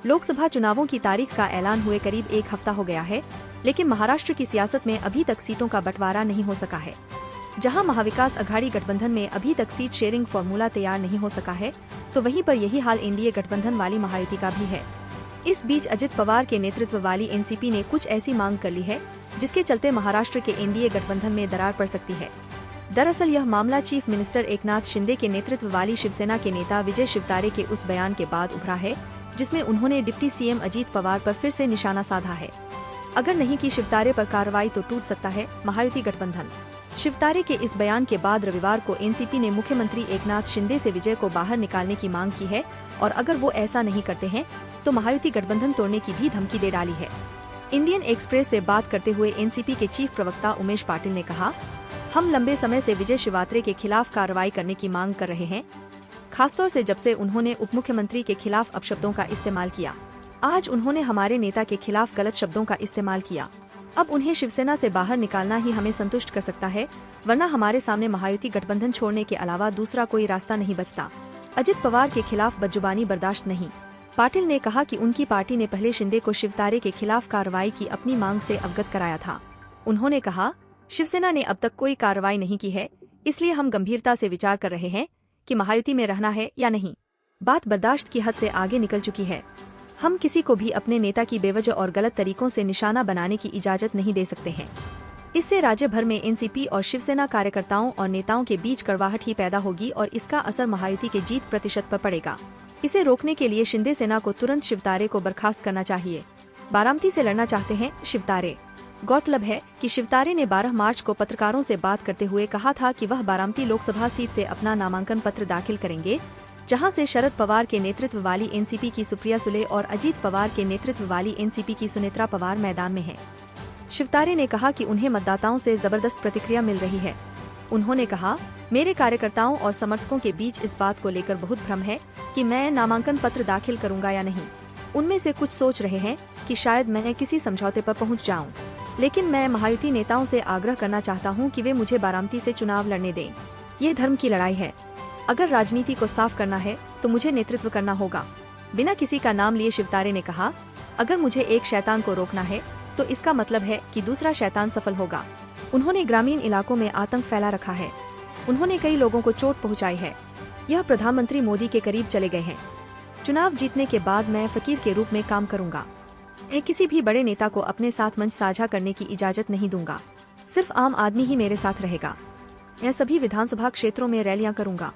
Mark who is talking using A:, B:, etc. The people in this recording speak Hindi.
A: लोकसभा चुनावों की तारीख का ऐलान हुए करीब एक हफ्ता हो गया है, लेकिन महाराष्ट्र की सियासत में अभी तक सीटों का बंटवारा नहीं हो सका है। जहां महाविकास अघाड़ी गठबंधन में अभी तक सीट शेयरिंग फॉर्मूला तैयार नहीं हो सका है, तो वहीं पर यही हाल एनडीए गठबंधन वाली महायुति का भी है। इस बीच अजित पवार के नेतृत्व वाली एनसीपी ने कुछ ऐसी मांग कर ली है, जिसके चलते महाराष्ट्र के एनडीए गठबंधन में दरार पड़ सकती है। दरअसल यह मामला चीफ मिनिस्टर एकनाथ शिंदे के नेतृत्व वाली शिवसेना के नेता विजय शिवतारे के उस बयान के बाद उभरा है, जिसमें उन्होंने डिप्टी सीएम अजित पवार पर फिर से निशाना साधा है। अगर नहीं की शिवतारे पर कार्रवाई तो टूट सकता है महायुति गठबंधन। शिवतारे के इस बयान के बाद रविवार को एनसीपी ने मुख्यमंत्री एकनाथ शिंदे से विजय को बाहर निकालने की मांग की है और अगर वो ऐसा नहीं करते हैं तो महायुति गठबंधन तोड़ने की भी धमकी दे डाली है। इंडियन एक्सप्रेस से बात करते हुए एनसीपी के चीफ प्रवक्ता उमेश पाटिल ने कहा, हम लंबे समय से विजय शिवतारे के खिलाफ कार्रवाई करने की मांग कर रहे हैं, खासतौर से जब से उन्होंने उप मुख्यमंत्री के खिलाफ अपशब्दों का इस्तेमाल किया। आज उन्होंने हमारे नेता के खिलाफ गलत शब्दों का इस्तेमाल किया। अब उन्हें शिवसेना से बाहर निकालना ही हमें संतुष्ट कर सकता है, वरना हमारे सामने महायुति गठबंधन छोड़ने के अलावा दूसरा कोई रास्ता नहीं बचता। अजित पवार के खिलाफ बदजुबानी बर्दाश्त नहीं। पाटिल ने कहा कि उनकी पार्टी ने पहले शिंदे को शिवतारे के खिलाफ कार्रवाई की अपनी मांग से अवगत कराया था। उन्होंने कहा, शिवसेना ने अब तक कोई कार्रवाई नहीं की है, इसलिए हम गंभीरता से विचार कर रहे हैं कि महायुति में रहना है या नहीं। बात बर्दाश्त की हद से आगे निकल चुकी है। हम किसी को भी अपने नेता की बेवजह और गलत तरीकों से निशाना बनाने की इजाजत नहीं दे सकते हैं। इससे राज्य भर में एनसीपी और शिवसेना कार्यकर्ताओं और नेताओं के बीच कड़वाहट ही पैदा होगी और इसका असर महायुति के जीत प्रतिशत पर पड़ेगा। इसे रोकने के लिए शिंदे सेना को तुरंत शिवतारे को बर्खास्त करना चाहिए। बारामती से लड़ना चाहते हैं शिवतारे। गौरतलब है कि शिवतारे ने 12 मार्च को पत्रकारों से बात करते हुए कहा था कि वह बारामती लोकसभा सीट से अपना नामांकन पत्र दाखिल करेंगे, जहां से शरद पवार के नेतृत्व वाली एनसीपी की सुप्रिया सुले और अजीत पवार के नेतृत्व वाली एनसीपी की सुनेत्रा पवार मैदान में हैं। शिवतारे ने कहा कि उन्हें मतदाताओं से जबरदस्त प्रतिक्रिया मिल रही है। उन्होंने कहा, मेरे कार्यकर्ताओं और समर्थकों के बीच इस बात को लेकर बहुत भ्रम है कि मैं नामांकन पत्र दाखिल करूंगा या नहीं। उनमें से कुछ सोच रहे हैं कि शायद मैं किसी समझौते पर पहुंच जाऊं, लेकिन मैं महायुति नेताओं से आग्रह करना चाहता हूं कि वे मुझे बारामती से चुनाव लड़ने दें। ये धर्म की लड़ाई है। अगर राजनीति को साफ करना है तो मुझे नेतृत्व करना होगा। बिना किसी का नाम लिए शिवतारे ने कहा, अगर मुझे एक शैतान को रोकना है तो इसका मतलब है कि दूसरा शैतान सफल होगा। उन्होंने ग्रामीण इलाकों में आतंक फैला रखा है। उन्होंने कई लोगों को चोट पहुंचाई है। यह प्रधानमंत्री मोदी के करीब चले गए हैं। चुनाव जीतने के बाद मैं फकीर के रूप में काम करूंगा। मैं किसी भी बड़े नेता को अपने साथ मंच साझा करने की इजाजत नहीं दूंगा। सिर्फ आम आदमी ही मेरे साथ रहेगा। मैं सभी विधानसभा क्षेत्रों में रैलियां करूंगा।